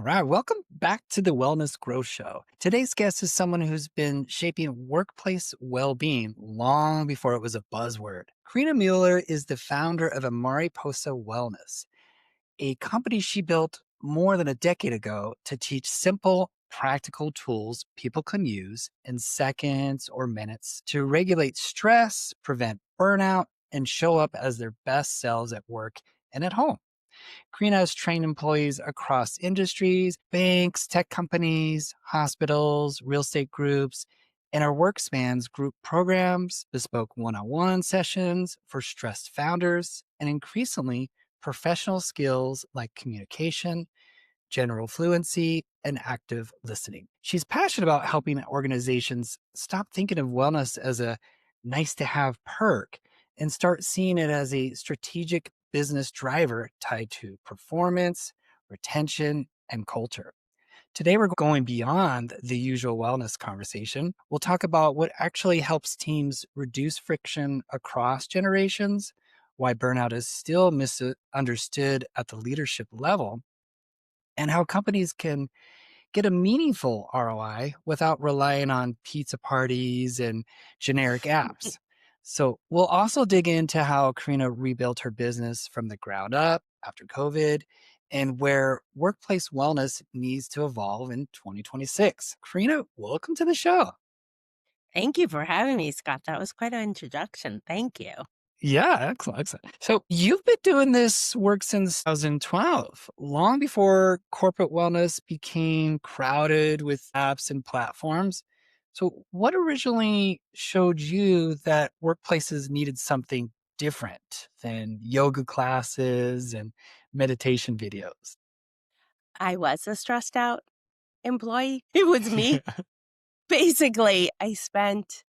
right. Welcome back to the Wellness Growth Show. Today's guest is someone who's been shaping workplace well being long before it was a buzzword. Karina Mueller is the founder of a Mariposa Wellness, a company she built more than a decade ago to teach simple, practical tools people can use in seconds or minutes to regulate stress, prevent burnout, and show up as their best selves at work and at home. Karina has trained employees across industries, banks, tech companies, hospitals, real estate groups, and her work spans group programs, bespoke one on one sessions for stressed founders, and increasingly professional skills like communication, general fluency, and active listening. She's passionate about helping organizations stop thinking of wellness as a nice to have perk and start seeing it as a strategic business driver tied to performance, retention, and culture. Today, we're going beyond the usual wellness conversation. We'll talk about what actually helps teams reduce friction across generations, why burnout is still misunderstood at the leadership level, and how companies can get a meaningful ROI without relying on pizza parties and generic apps. So, we'll also dig into how Karina rebuilt her business from the ground up after COVID and where workplace wellness needs to evolve in 2026. Karina, welcome to the show. Thank you for having me, Scott. That was quite an introduction. Thank you. Yeah, excellent, excellent. So you've been doing this work since 2012, long before corporate wellness became crowded with apps and platforms. So what originally showed you that workplaces needed something different than yoga classes and meditation videos? I was a stressed out employee. It was me. Basically, I spent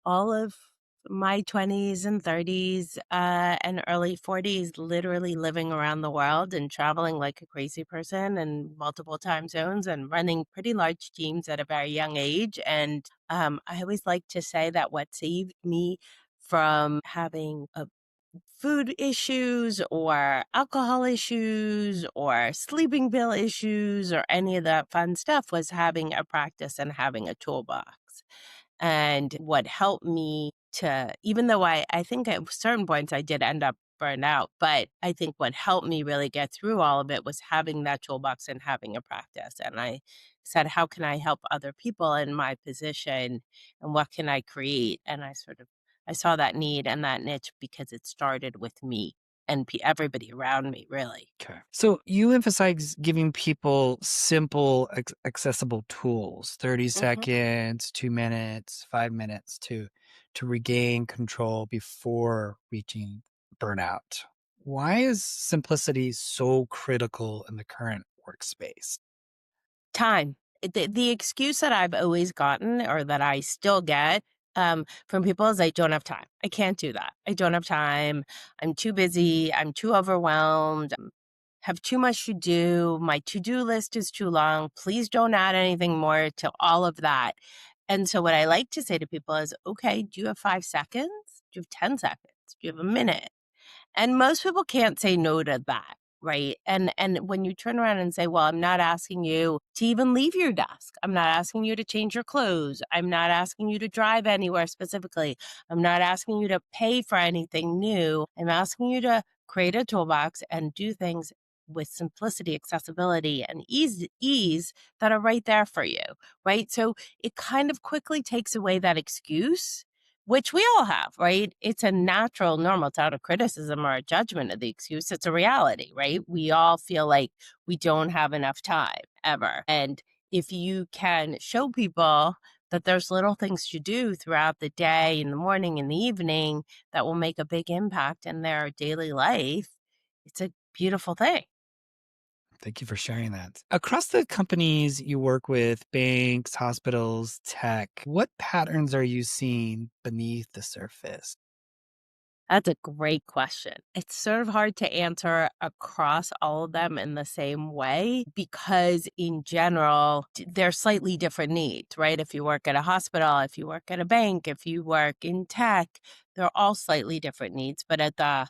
all of my 20s and 30s and early 40s literally living around the world and traveling like a crazy person in multiple time zones and running pretty large teams at a very young age. And I always like to say that what saved me from having food issues or alcohol issues or sleeping pill issues or any of that fun stuff was having a practice and having a toolbox. And what helped me to, even though I think at certain points I did end up burned out, but I think what helped me really get through all of it was having that toolbox and having a practice. And I said, how can I help other people in my position and what can I create? And I saw that need and that niche because it started with me and everybody around me, really. Okay. So you emphasize giving people simple, accessible tools, 30 Mhm. seconds, 2 minutes, 5 minutes to regain control before reaching burnout. Why is simplicity so critical in the current workspace? Time. The excuse that I've always gotten or that I still get, from people is I don't have time. I can't do that. I don't have time. I'm too busy. I'm too overwhelmed. Have too much to do. My to-do list is too long. Please don't add anything more to all of that. And so what I like to say to people is, okay, do you have 5 seconds? Do you have 10 seconds? Do you have a minute? And most people can't say no to that, right? And when you turn around and say, "Well, I'm not asking you to even leave your desk. I'm not asking you to change your clothes. I'm not asking you to drive anywhere specifically. I'm not asking you to pay for anything new. I'm asking you to create a toolbox and do things with simplicity, accessibility, and ease that are right there for you." Right? So it kind of quickly takes away that excuse which we all have, right? It's a natural, normal. It's not a criticism or a judgment of the excuse. It's a reality, right? We all feel like we don't have enough time ever. And if you can show people that there's little things to do throughout the day, in the morning, in the evening, that will make a big impact in their daily life, it's a beautiful thing. Thank you for sharing that. Across the companies you work with, banks, hospitals, tech, what patterns are you seeing beneath the surface? That's a great question. It's sort of hard to answer across all of them in the same way because, in general, they're slightly different needs, right? If you work at a hospital, if you work at a bank, if you work in tech, they're all slightly different needs. But at the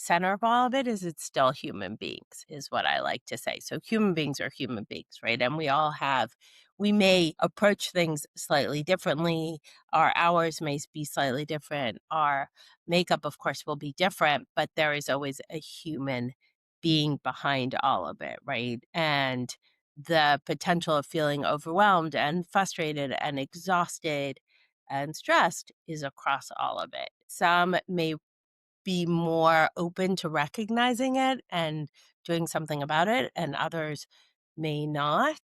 center of all of it is it's still human beings, is what I like to say. So human beings are human beings, right? And we may approach things slightly differently. Our hours may be slightly different. Our makeup, of course, will be different, but there is always a human being behind all of it, right? And the potential of feeling overwhelmed and frustrated and exhausted and stressed is across all of it. Some may be more open to recognizing it and doing something about it, and others may not.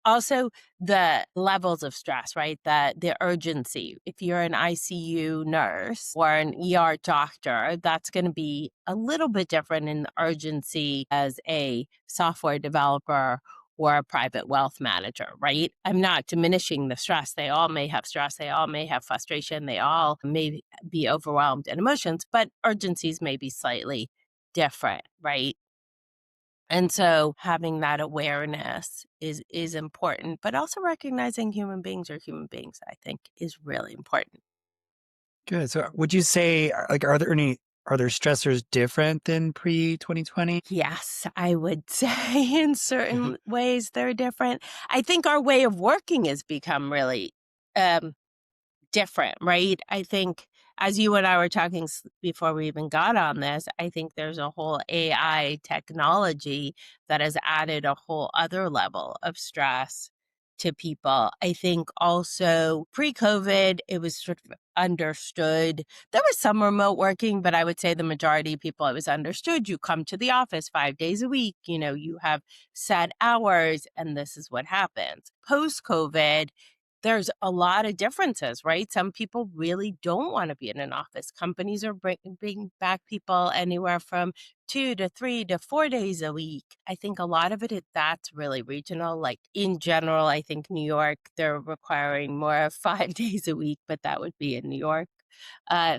Also, the levels of stress, right? The urgency. If you're an ICU nurse or an ER doctor, that's going to be a little bit different in the urgency as a software developer or a private wealth manager, right? I'm not diminishing the stress. They all may have stress. They all may have frustration. They all may be overwhelmed in emotions, but urgencies may be slightly different, right? And so having that awareness is important, but also recognizing human beings are human beings, I think is really important. Good. So would you say, like, are there stressors different than pre-2020? Yes, I would say in certain ways they're different. I think our way of working has become really um different, right? I think as you and I were talking before we even got on this, I think there's a whole AI technology that has added a whole other level of stress to people. I think also pre COVID, it was sort of understood. There was some remote working, but I would say the majority of people, it was understood. You come to the office 5 days a week, you have set hours, and this is what happens. Post COVID, there's a lot of differences, right? Some people really don't want to be in an office. Companies are bringing back people anywhere from 2 to 3 to 4 days a week. I think a lot of that's really regional. Like in general, I think New York, they're requiring more of 5 days a week, but that would be in New York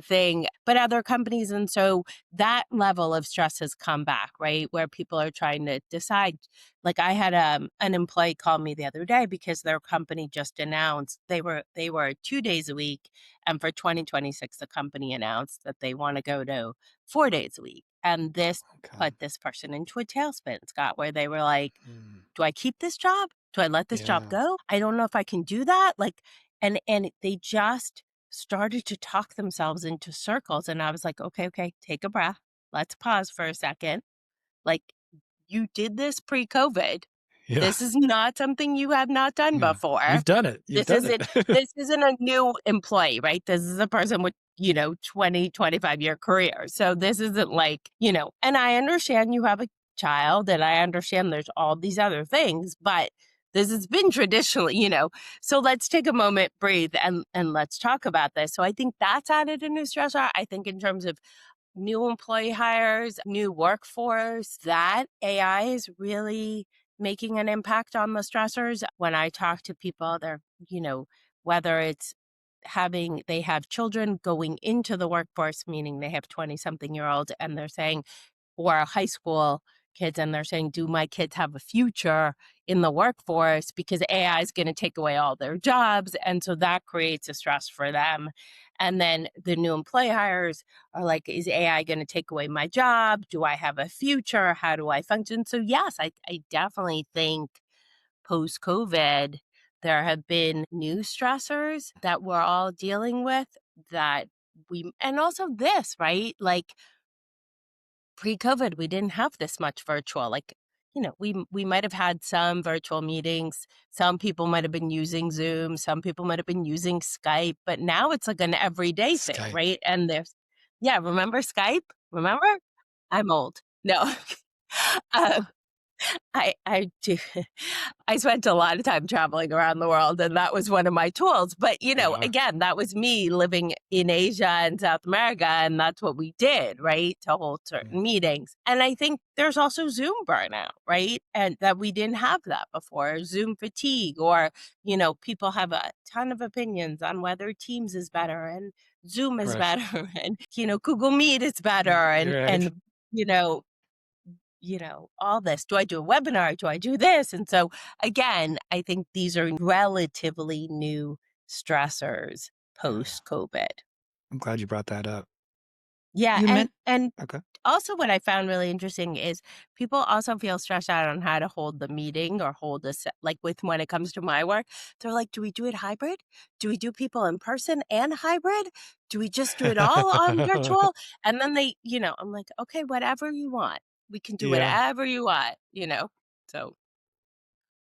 thing, but other companies. And so that level of stress has come back, right? Where people are trying to decide. Like I had an employee call me the other day because their company just announced they were 2 days a week. And for 2026, the company announced that they want to go to 4 days a week. And this Okay. put this person into a tailspin, Scott, where they were like, Mm, do I keep this job? Do I let this job yeah. go? I don't know if I can do that. Like, and they just started to talk themselves into circles. And I was like, okay, okay, take a breath. Let's pause for a second. Like, you did this pre-COVID. Yeah. This is not something you have not done Yeah. before. You've done it. You've This done isn't it. this isn't a new employee, right? This is a person with, 20, 25-year career. So this isn't like, and I understand you have a child and I understand there's all these other things, but this has been traditionally. So let's take a moment, breathe, and let's talk about this. So I think that's added a new stressor. I think in terms of new employee hires, new workforce, that AI is really making an impact on the stressors. When I talk to people, you know, whether it's they have children going into the workforce, meaning they have 20 something year olds, and they're saying, or high school kids, and they're saying, do my kids have a future in the workforce because AI is going to take away all their jobs? And so that creates a stress for them. And then the new employee hires are like, is AI going to take away my job? Do I have a future? How do I function? So yes, I definitely think post COVID, there have been new stressors that we're all dealing with that and also this, right? Like pre-COVID, we didn't have this much virtual. Like, we might have had some virtual meetings. Some people might have been using Zoom. Some people might have been using Skype. But now it's like an everyday thing, Skype. right? And yeah, remember Skype? Remember? I'm old. No, um, I do. I spent a lot of time traveling around the world, and that was one of my tools. But, Yeah. again, that was me living in Asia and South America, and that's what we did, right? To hold Mm, certain meetings. And I think there's also Zoom burnout, right? And that we didn't have that before, Zoom fatigue, or, people have a ton of opinions on whether Teams is better and Zoom is right. better and, Google Meet is better Right. and, you know, all this. Do I do a webinar? Do I do this? And so, again, I think these are relatively new stressors Yeah. post COVID. I'm glad you brought that up. Yeah, You meant and okay. also what I found really interesting is people also feel stressed out on how to hold the meeting or hold a se like, with when it comes to my work, they're like, "Do we do it hybrid? Do we do people in person and hybrid? Do we just do it all on virtual?" And then I'm like, "Okay, whatever you want. We can do Yeah. whatever you want," you know? So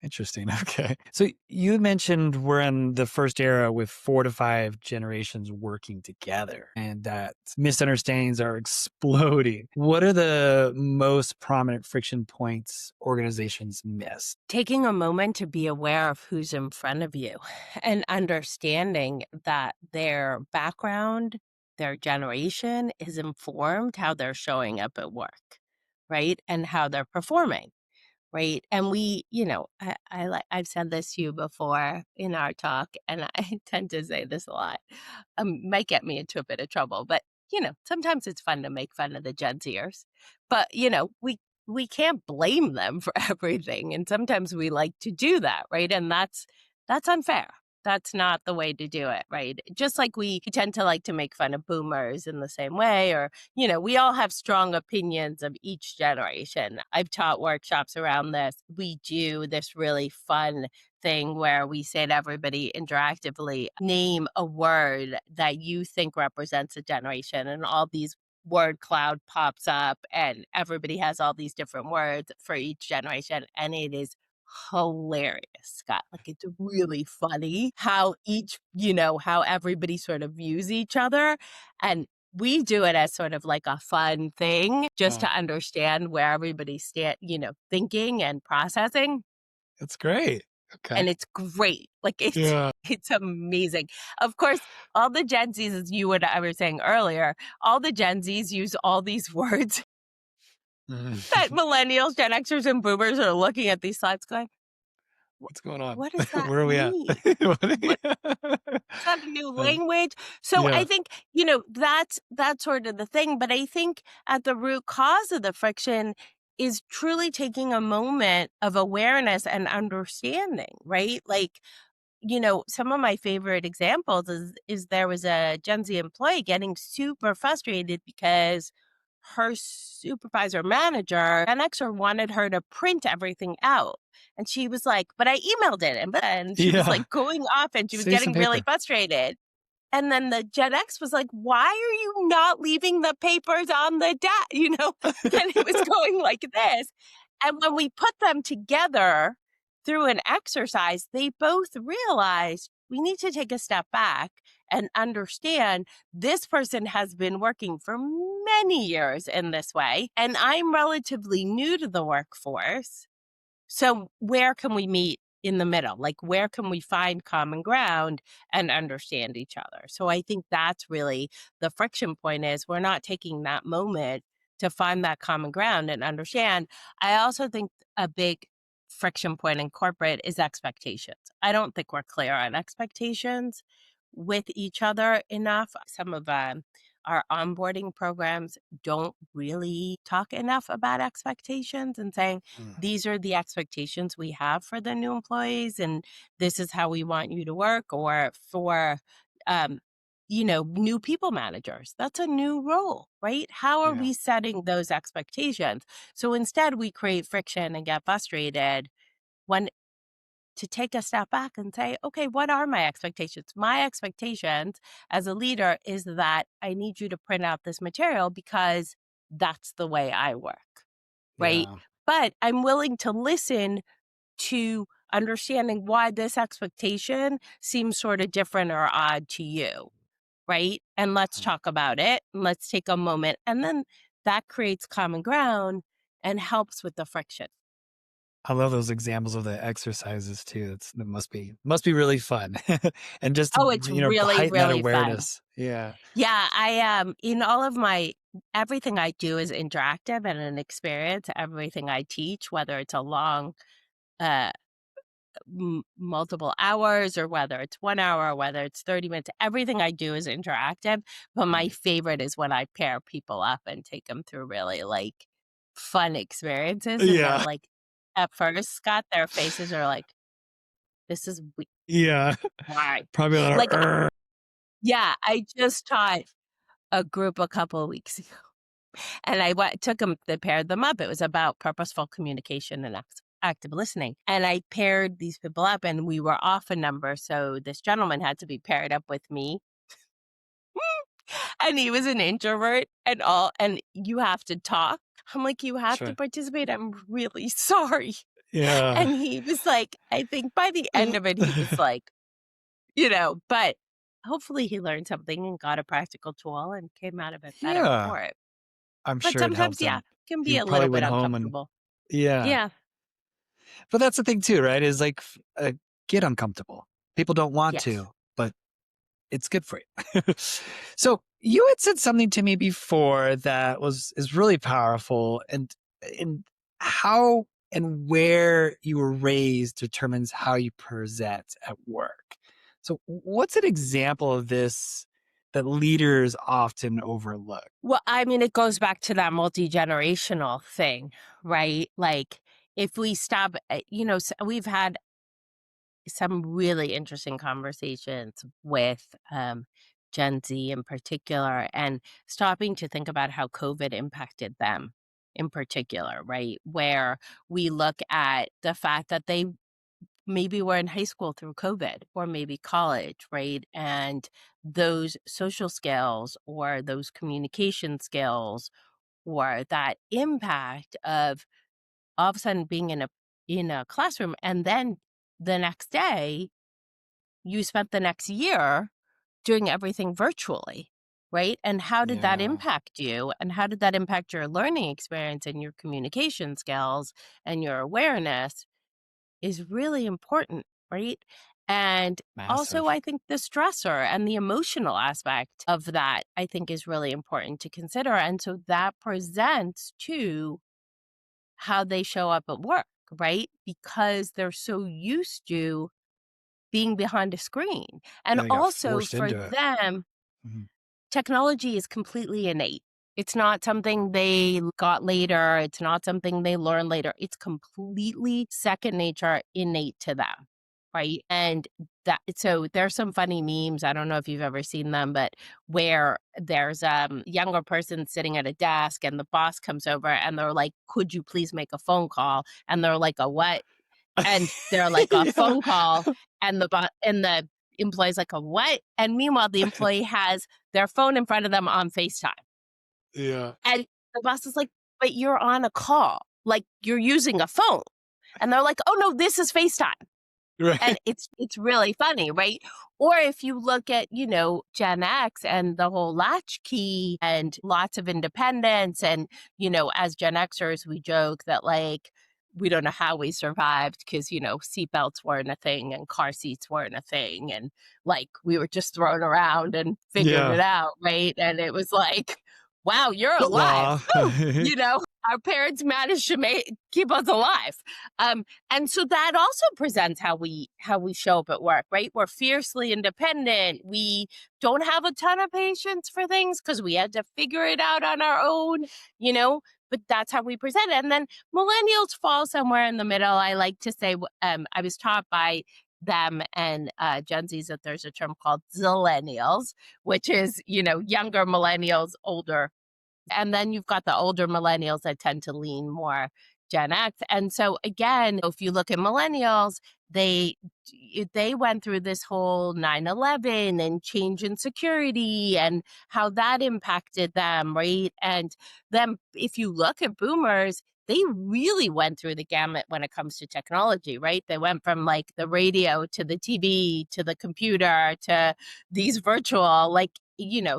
Interesting. Okay. So you mentioned we're in the first era with 4 to 5 generations working together and that misunderstandings are exploding. What are the most prominent friction points organizations miss? taking a moment to be aware of who's in front of you and understanding that their background, their generation is informed how they're showing up at work, right? And how they're performing. Right, and I've said this to you before in our talk, and I tend to say this a lot, might get me into a bit of trouble, but, sometimes it's fun to make fun of the Gen Zers, but, we can't blame them for everything, and sometimes we like to do that, right, and that's unfair. That's not the way to do it, right? Just like we tend to like to make fun of boomers in the same way, or we all have strong opinions of each generation. I've taught workshops around this. We do this really fun thing where we say to everybody interactively, name a word that you think represents a generation, and all these word cloud pops up, and everybody has all these different words for each generation, and it is hilarious, Scott. Like, it's really funny how how everybody sort of views each other, and we do it as sort of like a fun thing just Oh, to understand where everybody's thinking and processing, that's great. Okay. and it's great. Like, it's Yeah. it's amazing. Of course, all the Gen Zs, as you and I were saying earlier, all the Gen Zs use all these words that Mhm. millennials, Gen Xers, and boomers are looking at these slides going, "Wh What's going on? what does that Where are we at? mean? What are you- What is that a new Uh, language?" So I yeah. think, that's sort of the thing, but I think at the root cause of the friction is truly taking a moment of awareness and understanding, right? Like, some of my favorite examples is there was a Gen Z employee getting super frustrated because her supervisor manager, an Xer, wanted her to print everything out. And she was like, but I emailed it. And she was Yeah. like going off and she was Save some getting really paper. frustrated. And then the Gen X was like, "Why are you not leaving the papers on the desk?" And it was going like this. And when we put them together through an exercise, they both realized we need to take a step back and understand this person has been working for many years in this way, and I'm relatively new to the workforce. So where can we meet in the middle? Like, where can we find common ground and understand each other? So I think that's really the friction point is we're not taking that moment to find that common ground and understand. I also think a big friction point in corporate is expectations. I don't think we're clear on expectations with each other enough. Some of our onboarding programs don't really talk enough about expectations and saying, Mm, these are the expectations we have for the new employees, and this is how we want you to work. Or for um, new people managers, that's a new role, right? How are yeah. we setting those expectations? So instead we create friction and get frustrated when to take a step back and say, okay, what are my expectations? My expectations as a leader is that I need you to print out this material because that's the way I work, right? Yeah. But I'm willing to listen to understanding why this expectation seems sort of different or odd to you, right? And let's Mm. talk about it. And let's take a moment. And then that creates common ground and helps with the friction. I love those examples of the exercises too. That must be really fun. And just to, Oh, it's really, heighten that really fun. awareness. Yeah. Yeah, in all of my everything I do is interactive and an experience. Everything I teach, whether it's a long, uh, multiple hours or whether it's 1 hour or whether it's 30 minutes, everything I do is interactive. But my Mm. favorite is when I pair people up and take them through really like fun experiences. And they're Yeah. like, at first, Scott, their faces are like, this is Yeah. why. Probably a lot of Like, yeah, I just taught. a group a couple of weeks ago, and I took them, they paired them up. It was about purposeful communication and active listening. And I paired these people up, and we were off a number. So this gentleman had to be paired up with me, and he was an introvert and all. And you have to talk. I'm like, you have to Sure. participate. I'm really sorry. Yeah. And he was like, I think by the end of it, he was like, but hopefully he learned something and got a practical tool and came out of it better Yeah. for it. I'm But sure it sometimes, helped yeah, him. it can be He a probably little bit went home and uncomfortable. yeah. Yeah. But that's the thing too, right? Is like, get uncomfortable. People don't want Yes. to, but it's good for you. So you had said something to me before that is really powerful, and how and where you were raised determines how you present at work. So what's an example of this that leaders often overlook? Well, I mean, it goes back to that multi-generational thing, right? Like, if we stop, we've had some really interesting conversations with Gen Z in particular, and stopping to think about how COVID impacted them in particular, right? Where we look at the fact that they maybe were in high school through COVID or maybe college, right? And those social skills or those communication skills or that impact of all of a sudden being in a classroom, and then the next day you spent the next year doing everything virtually, right? And how did that Yeah, impact you? And how did that impact your learning experience and your communication skills and your awareness is really important, right? And also, massive. I think the stressor and the emotional aspect of that, I think, is really important to consider. And so that presents to how they show up at work, right? Because they're so used to being behind a screen. And Yeah, they got also forced for into it. them, Mhm. technology is completely innate. It's not something they got later. It's not something they learn later. It's completely second nature, innate to them. Right. And so there's some funny memes. I don't know if you've ever seen them, but where there's a younger person sitting at a desk and the boss comes over and they're like, could you please make a phone call? And they're like, a what? And they're like, "A Yeah. phone call," and the employee's like, "A what?" And meanwhile, the employee has their phone in front of them on FaceTime. Yeah. And the boss is like, "But you're on a call, like, you're using a phone." And they're like, "Oh, no, this is FaceTime." And Right. it's really funny, right? Or if you look at, Gen X and the whole latchkey and lots of independence and, as Gen Xers, we joke that, like, we don't know how we survived because, seatbelts weren't a thing and car seats weren't a thing, and, like, we were just thrown around and figured it Yeah. out, right? And it was like, "Wow, you're alive. Aw. Woo!" Our parents managed to keep us alive. And so that also presents how we show up at work, right? We're fiercely independent. We don't have a ton of patience for things because we had to figure it out on our own, you know. But that's how we present. And then millennials fall somewhere in the middle. I like to say, I was taught by them and Gen Zs that there's a term called zillennials, which is younger millennials, older, and then you've got the older millennials that tend to lean more Gen X. And so again, if you look at millennials, they they went through this whole 9/11 and change in security and how that impacted them, right? And then if you look at boomers, they really went through the gamut when it comes to technology, right? They went from like the radio to the TV to the computer to these virtual, like,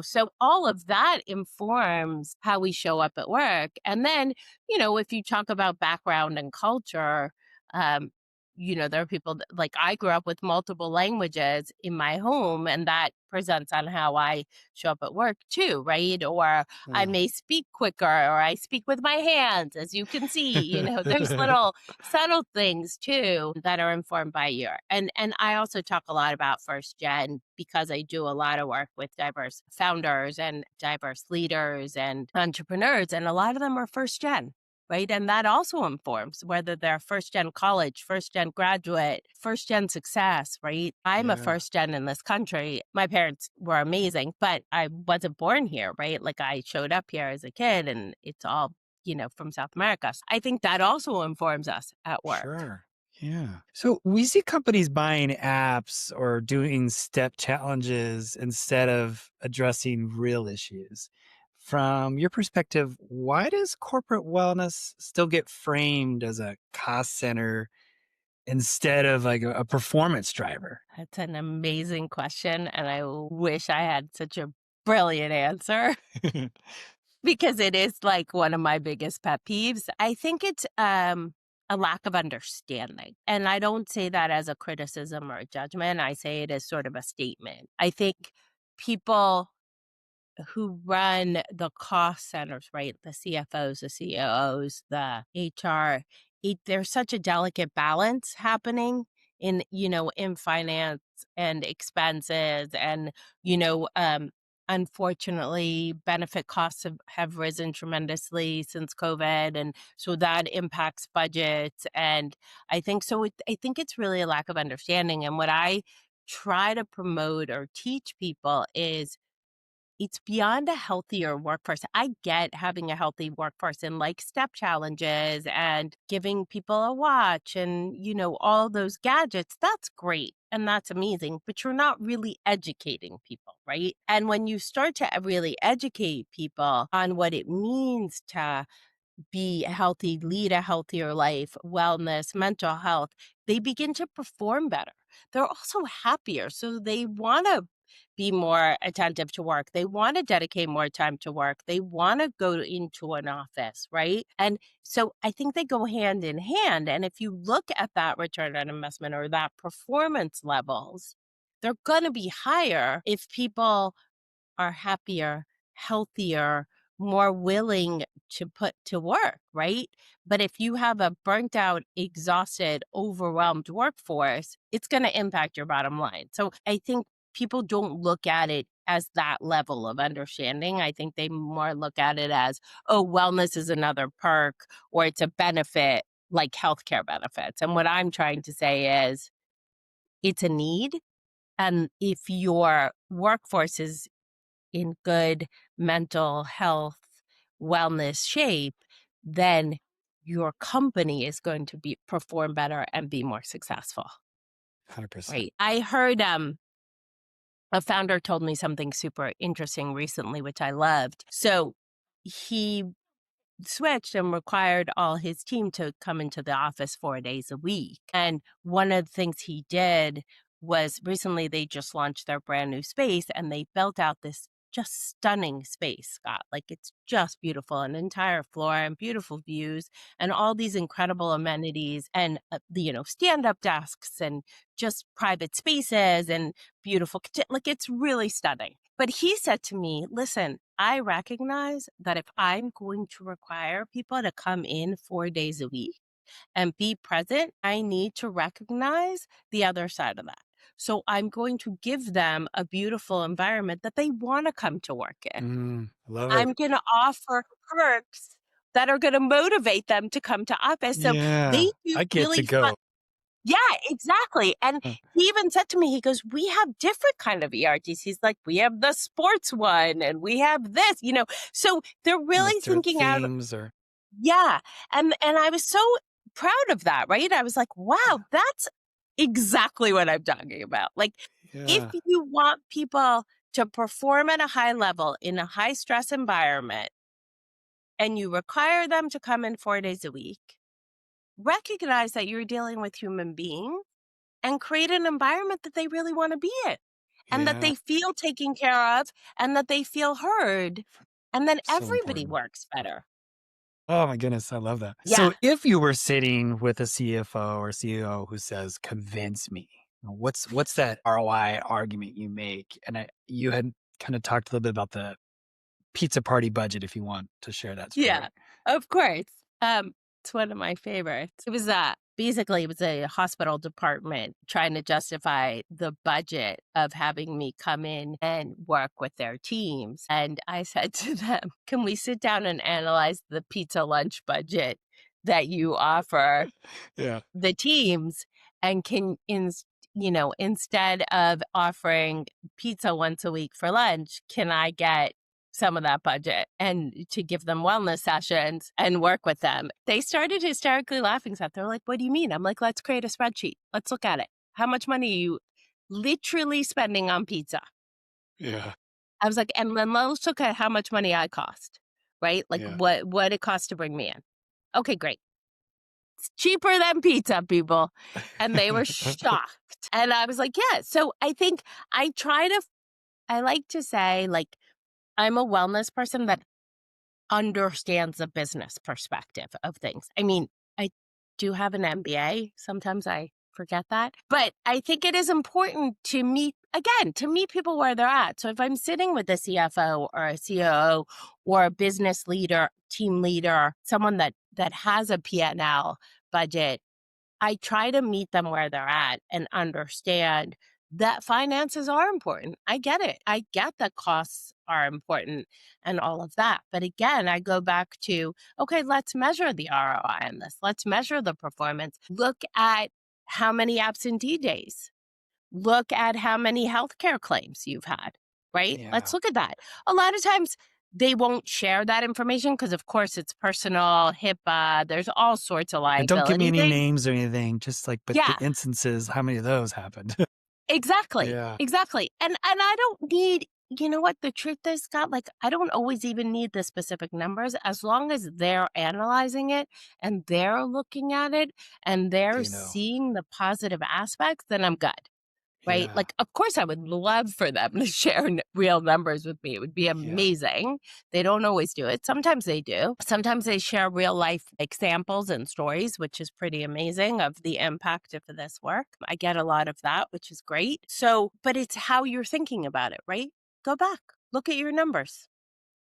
so all of that informs how we show up at work. And then, if you talk about background and culture, um, there are people that, like, I grew up with multiple languages in my home, and that presents on how I show up at work too, right? Or I Yeah. may speak quicker, or I speak with my hands, as you can see. There's little subtle things too that are informed by and I also talk a lot about first gen because I do a lot of work with diverse founders and diverse leaders and entrepreneurs, and a lot of them are first gen. right? And that also informs whether they're first gen college, first gen graduate, first gen success, right? I'm a Yeah, first gen in this country. My parents were amazing, but I wasn't born here, right? Like I showed up here as a kid and it's all, from South America. So I think that also informs us at work. sure. Yeah. So we see companies buying apps or doing step challenges instead of addressing real issues. From your perspective, why does corporate wellness still get framed as a cost center instead of like a performance driver? That's an amazing question. And I wish I had such a brilliant answer. Because it is, like, one of my biggest pet peeves. I think it's, a lack of understanding, and I don't say that as a criticism or a judgment, I say it as sort of a statement. I think people who run the cost centers, right? The CFOs, the COOs, the HR, there's such a delicate balance happening in finance and expenses and, you know, um, unfortunately, benefit costs have risen tremendously since COVID. And so that impacts budgets. And I think so. I think it's really a lack of understanding. And what I try to promote or teach people is it's beyond a healthier workforce. I get having a healthy workforce and like step challenges and giving people a watch and, all those gadgets. That's great. And that's amazing, but you're not really educating people, right? And when you start to really educate people on what it means to be healthy, lead a healthier life, wellness, mental health, they begin to perform better. They're also happier. So they want to be more attentive to work. They want to dedicate more time to work. They want to go into an office, right? And so I think they go hand in hand. And if you look at that return on investment or that performance levels, they're going to be higher if people are happier, healthier, more willing to put to work, right? But if you have a burnt out, exhausted, overwhelmed workforce, it's going to impact your bottom line. So I think people don't look at it as that level of understanding. I think they more look at it as, oh, wellness is another perk or it's a benefit like healthcare benefits. And what I'm trying to say is it's a need. And if your workforce is in good mental health, wellness shape, then your company is going to be perform better and be more successful, 100%. right? I heard a founder told me something super interesting recently, which I loved. So he switched and required all his team to come into the office 4 days a week. And one of the things he did was recently they just launched their brand new space and they built out this just stunning space, Scott. Like it's just beautiful, an entire floor and beautiful views and all these incredible amenities and stand-up desks and just private spaces and beautiful kitchen. Like it's really stunning. But he said to me, listen, I recognize that if I'm going to require people to come in 4 days a week and be present, I need to recognize the other side of that. So I'm going to give them a beautiful environment that they want to come to work in. I love it. I'm going to offer perks that are going to motivate them to come to office. So Yeah. they do I get to really fun. go. Yeah, exactly. And Huh. he even said to me, he goes, we have different kind of ERGs. He's like, we have the sports one and we have this. So they're With really different thinking out. themes or Yeah. And I was so proud of that, right? I was like, wow, that's exactly what I'm talking about. Like, if yeah. you want people to perform at a high level in a high stress environment and you require them to come in 4 days a week, recognize that you're dealing with human beings and create an environment that they really want to be in and that Yeah. they feel taken care of and that they feel heard. And then So everybody important. works better. Oh my goodness, I love that. Yeah. So if you were sitting with a CFO or CEO who says, "Convince me," what's that ROI argument you make? And you had kind of talked a little bit about the pizza party budget if you want to share that story. Yeah, of course. It's one of my favorites. It was basically it was a hospital department trying to justify the budget of having me come in and work with their teams. And I said to them, "Can we sit down and analyze the pizza lunch budget that you offer Yeah. the teams and instead of offering pizza once a week for lunch, can I get some of that budget and to give them wellness sessions and work with them?" They started hysterically laughing. So they're like, "What do you mean?" I'm like, "Let's create a spreadsheet. Let's look at it. How much money are you literally spending on pizza?" Yeah. I was like, "And then let's look at how much money I cost, right? Like Yeah. what it costs to bring me in." Okay, great. It's cheaper than pizza, people. And they were shocked. And I was like, yeah. So I think I like to say, like, I'm a wellness person that understands the business perspective of things. I mean, I do have an MBA. Sometimes I forget that. But I think it is important to meet people where they're at. So if I'm sitting with a CFO or a COO or a business leader, team leader, someone that has a P&L budget, I try to meet them where they're at and understand that finances are important. I get it. I get that costs are important and all of that. But again, I go back to, okay, let's measure the ROI on this. Let's measure the performance. Look at how many absentee days. Look at how many healthcare claims you've had, right? Let's Yeah. look at that. A lot of times they won't share that information because, of course, it's personal, HIPAA, there's all sorts of And don't give me liability any things. names or anything, just like, but the Yeah, instances, how many of those happened? exactly, Yeah. exactly. And I don't need, you know what the truth is, Scott? Like, I don't always even need the specific numbers as long as they're analyzing it and they're looking at it and they're Do you know? seeing the positive aspects, then I'm good. Right? Yeah. Like, of course, I would love for them to share real numbers with me. It would be Yeah. amazing. They don't always do it. Sometimes they do. Sometimes they share real life examples and stories, which is pretty amazing of the impact of this work. I get a lot of that, which is great. So, but it's how you're thinking about it, right? Go back, look at your numbers,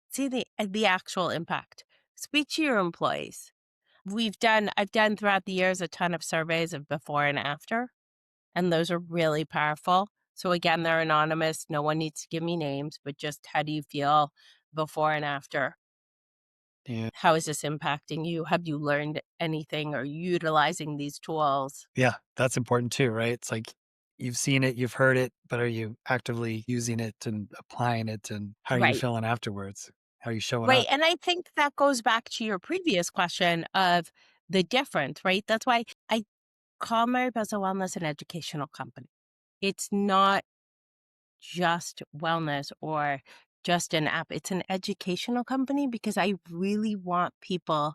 see the actual impact. Speak to your employees. I've done throughout the years a ton of surveys of before and after, and those are really powerful. So again, they're anonymous. No one needs to give me names, but just how do you feel before and after? Yeah. How is this impacting you? Have you learned anything or utilizing these tools? Yeah. That's important too, right? It's like you've seen it, you've heard it, but are you actively using it and applying it? And how are you Right. feeling afterwards? How are you showing Right. up? And I think that goes back to your previous question of the difference, right? That's why I call Mariposa Wellness an educational company. It's not just wellness or just an app. It's an educational company because I really want people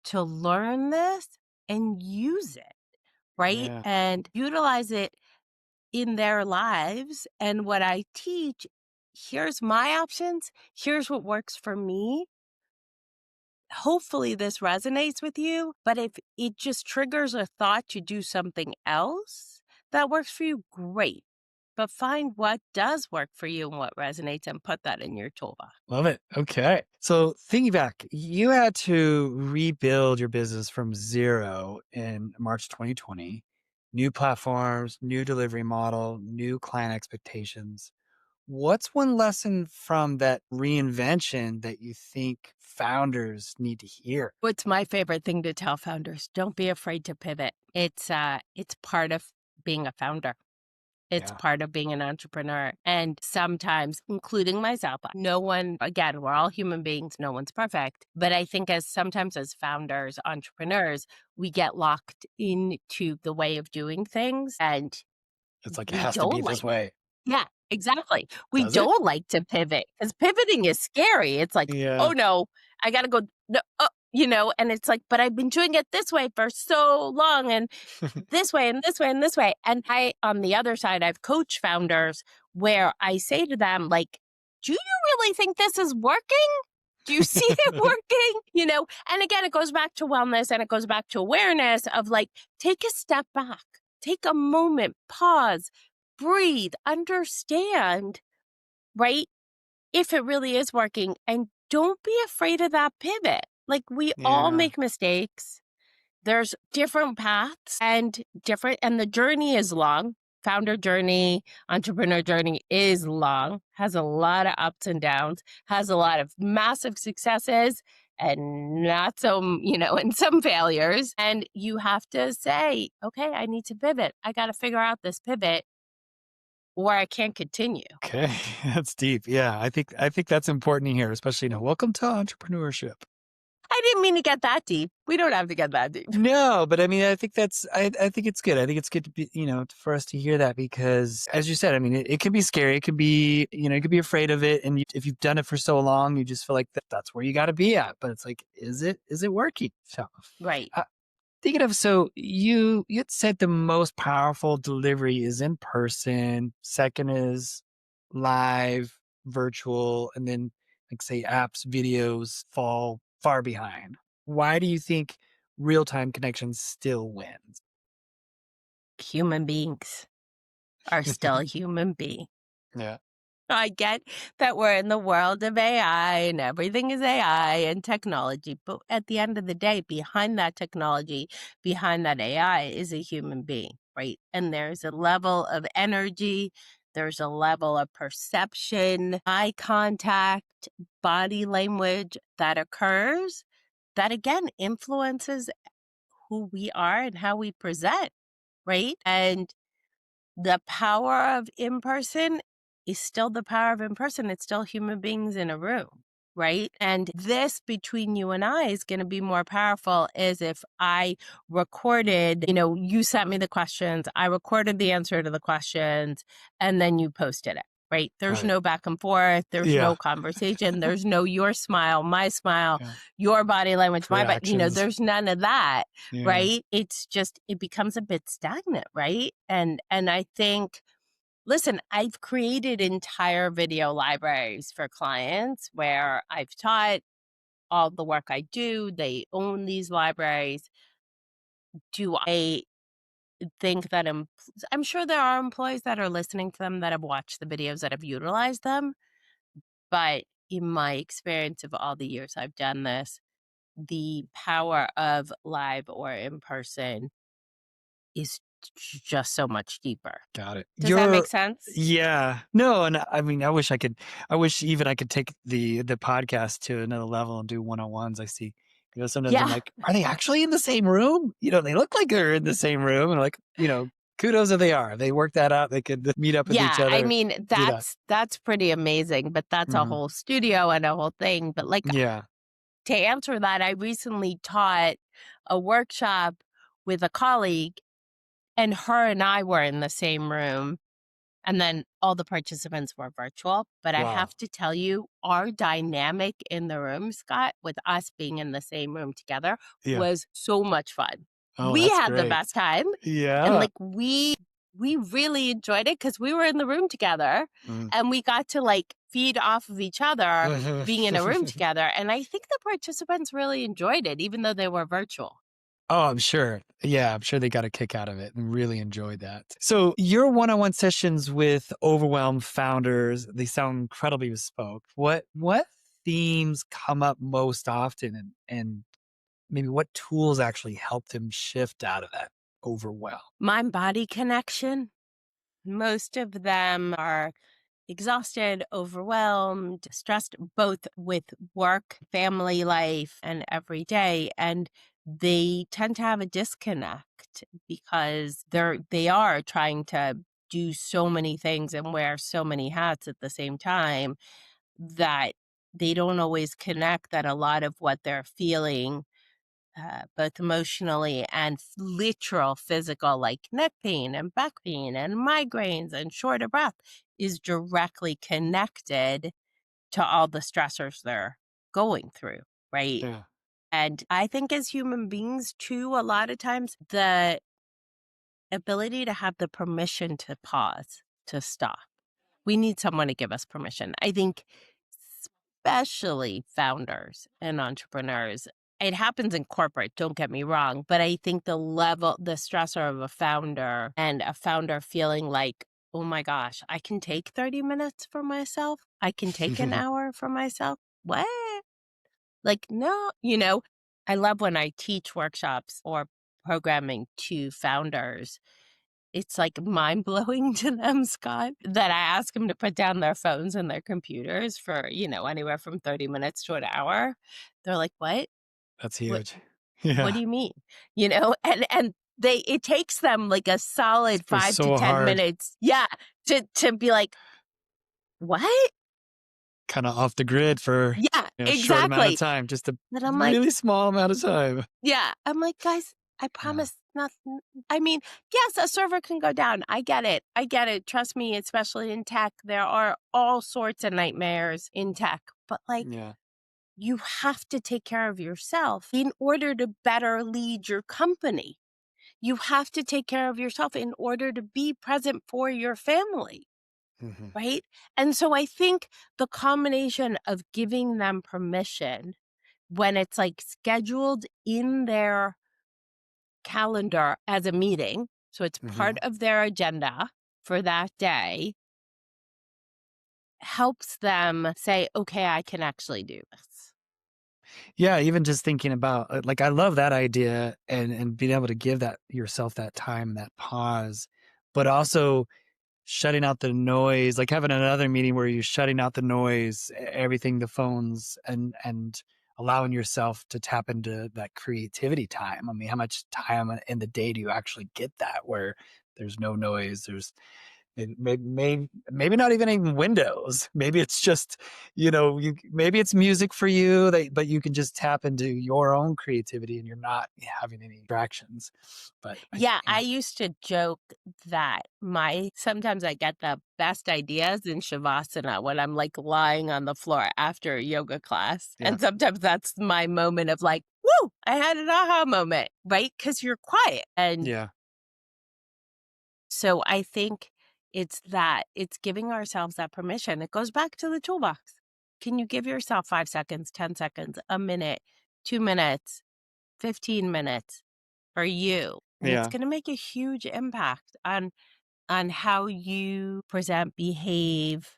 to learn this and use it, right? Yeah. And utilize it in their lives. And what I teach, here's my options, here's what works for me. Hopefully, this resonates with you. But if it just triggers a thought to do something else that works for you, great. But find what does work for you and what resonates and put that in your toolbox. Love it. Okay. So thinking back, you had to rebuild your business from zero in March 2020. New platforms, new delivery model, new client expectations. What's one lesson from that reinvention that you think founders need to hear? What's my favorite thing to tell founders? Don't be afraid to pivot. It's part of being a founder. It's Yeah. part of being an entrepreneur. And sometimes, including myself, no one, again, we're all human beings, no one's perfect. But I think sometimes as founders, entrepreneurs, we get locked into the way of doing things and It's like it we has to be don't this like, way. yeah, exactly. We Does it? don't like to pivot because pivoting is scary. It's like, oh Yeah. no, I got to go, no, and it's like, but I've been doing it this way for so long. And this way and this way and this way. And on the other side, I've coached founders where I say to them, like, do you really think this is working? Do you see it working? And again, it goes back to wellness and it goes back to awareness of like, take a step back, take a moment, pause, breathe, understand, right? If it really is working and don't be afraid of that pivot. Like, we all Yeah. make mistakes. There's different paths and the journey is long. Founder journey, entrepreneur journey is long, has a lot of ups and downs, has a lot of massive successes and not so, and some failures. And you have to say, okay, I need to pivot. I got to figure out this pivot or I can't continue. Okay. That's deep. Yeah. I think that's important here, especially, welcome to entrepreneurship. I didn't mean to get that deep. We don't have to get that deep. No, but I mean, I think it's good. I think it's good to be, for us to hear that because as you said, I mean, it can be scary. It can be, you could be afraid of it. And if you've done it for so long, you just feel like that's where you got to be at. But it's like, is it working? So, Right. uh, thinking of, so you had said the most powerful delivery is in person. Second is live, virtual, and then like say apps, videos fall far behind. Why do you think real time connection still wins? Human beings are still human beings. Yeah. I get that we're in the world of AI and everything is AI and technology, but at the end of the day, behind that technology, behind that AI is a human being, right? And there's a level of energy, there's a level of perception, eye contact, body language that occurs that again influences who we are and how we present, right? And the power of in person is still the power of in person. It's still human beings in a room, right? And this between you and I is going to be more powerful as if I recorded, you sent me the questions, I recorded the answer to the questions, and then you posted it. Right. There's Right. no back and forth. There's Yeah. no conversation. There's no your smile, my smile, Yeah. your body language, my body. Reactions. There's none of that, Yeah. right? It's just it becomes a bit stagnant, right? And I think listen, I've created entire video libraries for clients where I've taught all the work I do. They own these libraries. Do I think that I'm sure there are employees that are listening to them that have watched the videos that have utilized them, but in my experience of all the years I've done this, the power of live or in person is just so much deeper. Got it. Does that make sense? Yeah. No, and I mean, I wish even I could take the podcast to another level and do one-on-ones. I see, sometimes I'm Yeah. like, are they actually in the same room? They look like they're in the same room. And like, kudos if they are. They work that out. They could meet up with each Yeah, I other, mean, do that. that's pretty amazing, but that's a Hmm. whole studio and a whole thing. But like Yeah. to answer that, I recently taught a workshop with a colleague, and her and I were in the same room, and then all the participants were virtual. But I Wow. have to tell you, our dynamic in the room, Scott, with us being in the same room together Yeah. was so much fun. Oh, We that's had the great. best time. And Yeah. like we really enjoyed it because we were in the room together Mm. and we got to like feed off of each other being in a room together. And I think the participants really enjoyed it, even though they were virtual. Oh, I'm sure. Yeah, I'm sure they got a kick out of it and really enjoyed that. So, your one-on-one sessions with overwhelmed founders, they sound incredibly bespoke. What themes come up most often and maybe what tools actually help them shift out of that overwhelm? Mind body connection. Most of them are exhausted, overwhelmed, stressed, both with work, family life, and every day. And they tend to have a disconnect because they are trying to do so many things and wear so many hats at the same time that they don't always connect that a lot of what they're feeling both emotionally and literal physical, like neck pain and back pain and migraines and short of breath, is directly connected to all the stressors they're going through, right? Yeah. And I think as human beings, too, a lot of times the ability to have the permission to pause, to stop. We need someone to give us permission. I think especially founders and entrepreneurs. It happens in corporate, don't get me wrong, but I think the stressor of a founder and a founder feeling like, oh my gosh, I can take 30 minutes for myself. I can take an hour for myself. What? Like, no, I love when I teach workshops or programming to founders. It's like mind blowing to them, Scott, that I ask them to put down their phones and their computers for, anywhere from 30 minutes to an hour. They're like, what? That's What huge. what do Yeah. you mean? And it takes them like a solid For 5 to so 10 hard, minutes, yeah, to be like, "What?" kind of off the grid for, Yeah, a short amount of exactly. time, just a And I'm like, really small amount of time. yeah, I'm like, "Guys, I Yeah. promise nothing." I mean, yes, a server can go down. I get it. I get it. Trust me, especially in tech, there are all sorts of nightmares in tech. But like, Yeah. you have to take care of yourself in order to better lead your company. You have to take care of yourself in order to be present for your family, Mhm. right? And so I think the combination of giving them permission when it's like scheduled in their calendar as a meeting, so it's part Mhm. of their agenda for that day, helps them say, okay, I can actually do this. Yeah, even just thinking about, like, I love that idea and being able to give that yourself that time, that pause, but also shutting out the noise, like having another meeting where you're shutting out the noise, everything, the phones, and allowing yourself to tap into that creativity time. I mean, how much time in the day do you actually get that where there's no noise, there's maybe not even windows. Maybe it's just, maybe it's music for you that, but you can just tap into your own creativity and you're not having any distractions. But Yeah, I yeah, used to joke that sometimes I get the best ideas in Shavasana when I'm like lying on the floor after a yoga class. yeah, And sometimes that's my moment of like, woo, I had an aha moment, right? Because you're quiet. And yeah, so I think it's giving ourselves that permission. It goes back to the toolbox. Can you give yourself 5 seconds, 10 seconds, a minute, 2 minutes, 15 minutes for you? And it's yeah. going to make a huge impact on how you present, behave,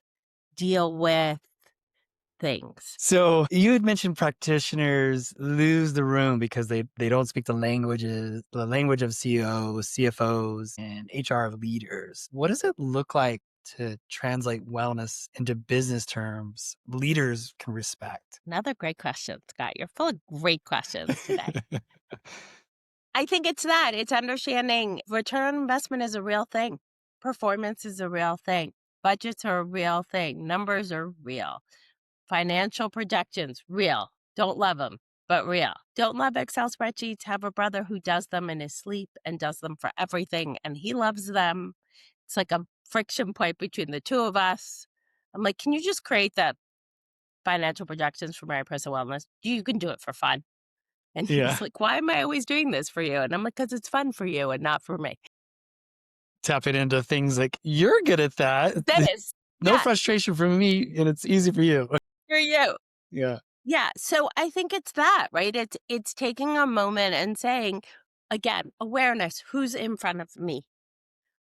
deal with things. So you had mentioned practitioners lose the room because they don't speak the language of CEOs, CFOs, and HR leaders. What does it look like to translate wellness into business terms leaders can respect? Another great question, Scott. You're full of great questions today. I think it's that. It's understanding return on investment is a real thing. Performance is a real thing. Budgets are a real thing. Numbers are real. Financial projections, real. Don't love them, but real. Don't love Excel spreadsheets. Have a brother who does them in his sleep and does them for everything, and he loves them. It's like a friction point between the two of us. I'm like, can you just create the financial projections for Mariposa Wellness? You can do it for fun. And he's Yeah. like, why am I always doing this for you? And I'm like, because it's fun for you and not for me. Tapping into things like you're good at that. That is, No yeah, frustration from me and it's easy for you. for you. Yeah. Yeah. So I think it's that, right? It's taking a moment and saying, again, awareness, who's in front of me?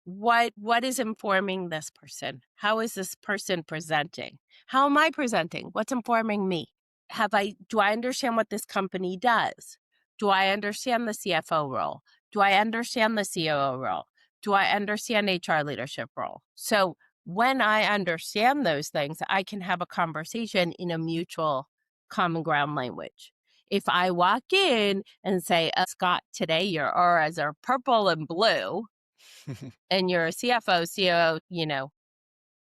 What is informing this person? How is this person presenting? How am I presenting? What's informing me? Do I understand what this company does? Do I understand the CFO role? Do I understand the COO role? Do I understand HR leadership role? So when I understand those things, I can have a conversation in a mutual common ground language. If I walk in and say, Scott, today your auras are purple and blue, and you're a CFO, COO,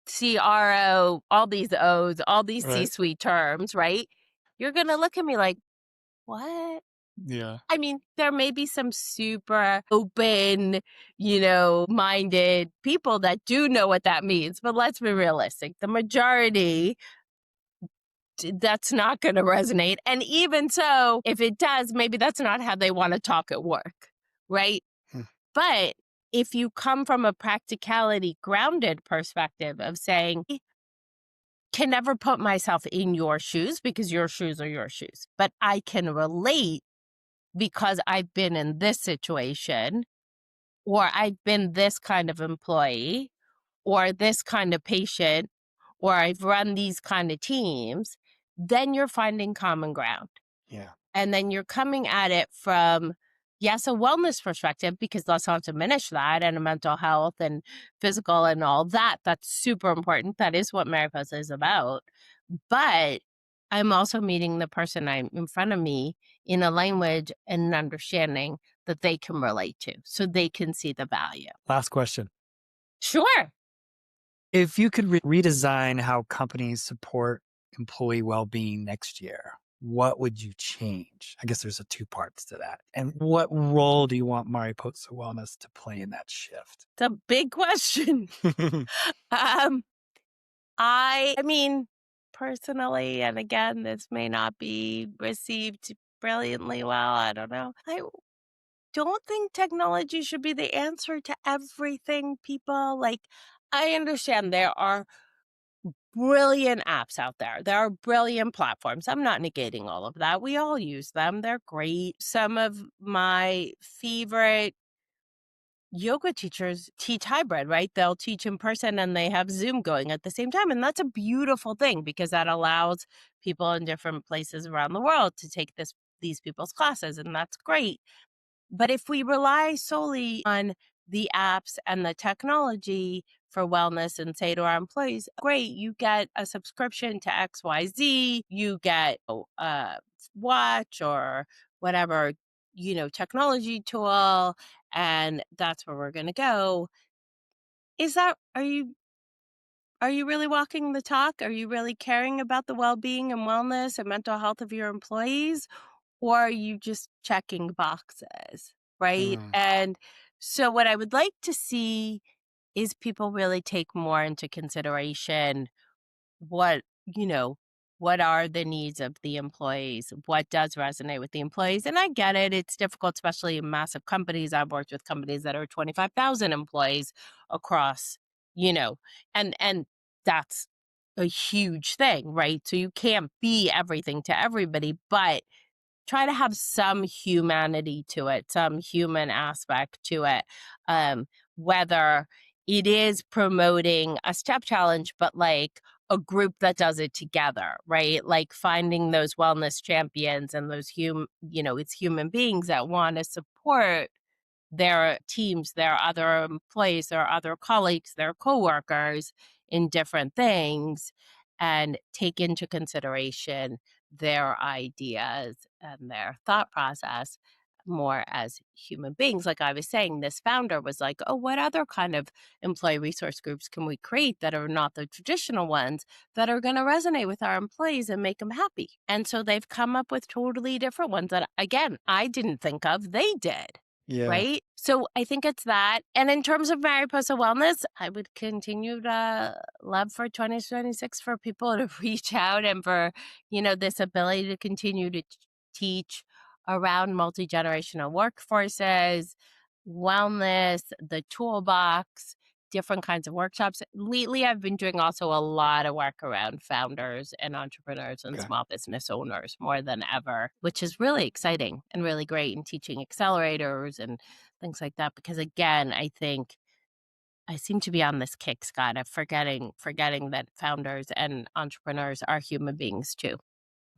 CRO, all these O's, all these Right. C-suite terms, right? You're going to look at me like, what? Yeah. I mean, there may be some super open, minded people that do know what that means, but let's be realistic. The majority, that's not going to resonate. And even so, if it does, maybe that's not how they want to talk at work, right? Hmm. But if you come from a practicality grounded perspective of saying, can never put myself in your shoes because your shoes are your shoes, but I can relate because I've been in this situation, or I've been this kind of employee, or this kind of patient, or I've run these kind of teams. then you're finding common ground. Yeah. And then you're coming at it from, yes, a wellness perspective, because let's not diminish that, and a mental health and physical and all that. That's super important. That is what Mariposa is about. But I'm also meeting the person I'm in front of me in a language and an understanding that they can relate to so they can see the value. Last question. Sure. If you could redesign how companies support employee well-being next year, what would you change? I guess there's a two parts to that. And what role do you want Mariposa Wellness to play in that shift? It's a big question. Um, I mean, personally, and again, this may not be received brilliantly well. I don't know. I don't think technology should be the answer to everything, people. Like, I understand there are brilliant apps out there. There are brilliant platforms. I'm not negating all of that. We all use them. They're great. Some of my favorite yoga teachers teach hybrid, right? They'll teach in person and they have Zoom going at the same time. And that's a beautiful thing because that allows people in different places around the world to take these people's classes. And that's great. But if we rely solely on the apps and the technology for wellness and say to our employees, great, you get a subscription to XYZ, you get a watch or whatever, technology tool, and that's where we're going to go. Are you really walking the talk? Are you really caring about the well-being and wellness and mental health of your employees? Or are you just checking boxes, right? Mm, And so what I would like to see is people really take more into consideration what, you know, what are the needs of the employees? What does resonate with the employees? And I get it. It's difficult, especially in massive companies. I've worked with companies that are 25,000 employees across, you know, and that's a huge thing, right? So you can't be everything to everybody, but try to have some humanity to it, some human aspect to it. Whether it is promoting a step challenge, but like a group that does it together, right? Like finding those wellness champions and those it's human beings that want to support their teams, their other employees, their other colleagues, their coworkers in different things and take into consideration their ideas and their thought process more as human beings. Like I was saying, this founder was like, oh, what other kind of employee resource groups can we create that are not the traditional ones that are going to resonate with our employees and make them happy? And so they've come up with totally different ones that, again, I didn't think of, they did. yeah. Right? So I think it's that. And in terms of Mariposa Wellness, I would continue to love for 2026 for people to reach out and for, this ability to continue to teach around multi-generational workforces, wellness, the toolbox, different kinds of workshops. Lately, I've been doing also a lot of work around founders and entrepreneurs and Okay. small business owners more than ever, which is really exciting and really great in teaching accelerators and things like that. Because again, I think I seem to be on this kick, Scott, of forgetting that founders and entrepreneurs are human beings too.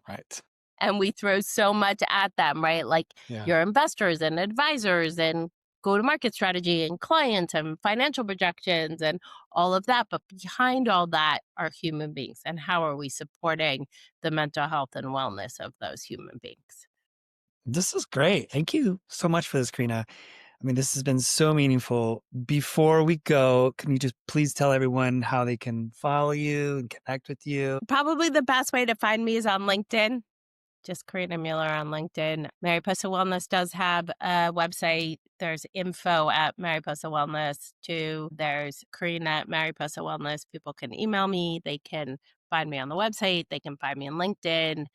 Right. And we throw so much at them, right? Like Yeah. your investors and advisors and go to market strategy and clients and financial projections and all of that. But behind all that are human beings. And how are we supporting the mental health and wellness of those human beings? This is great. Thank you so much for this, Karina. I mean, this has been so meaningful. Before we go, can you just please tell everyone how they can follow you and connect with you? Probably the best way to find me is on LinkedIn. Just Karina Mueller on LinkedIn. Mariposa Wellness does have a website. There's info at Mariposa Wellness too. There's Karina at Mariposa Wellness. People can email me. They can find me on the website. They can find me on LinkedIn.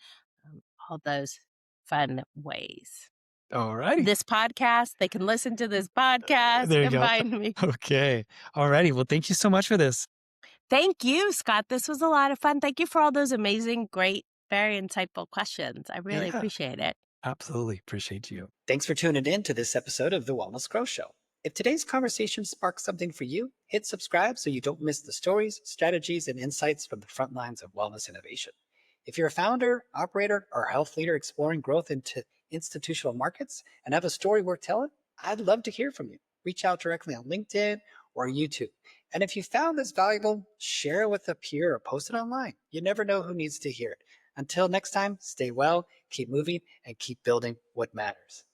All those fun ways. All righty. This podcast, they can listen to this podcast There you and go. find me. Okay. All righty. Well, thank you so much for this. Thank you, Scott. This was a lot of fun. Thank you for all those amazing, great, very insightful questions. I really Yeah, appreciate it. absolutely. Appreciate you. Thanks for tuning in to this episode of The Wellness Growth Show. If today's conversation sparks something for you, hit subscribe so you don't miss the stories, strategies, and insights from the front lines of wellness innovation. If you're a founder, operator, or health leader exploring growth into institutional markets and have a story worth telling, I'd love to hear from you. Reach out directly on LinkedIn or YouTube. And if you found this valuable, share it with a peer or post it online. You never know who needs to hear it. Until next time, stay well, keep moving, and keep building what matters.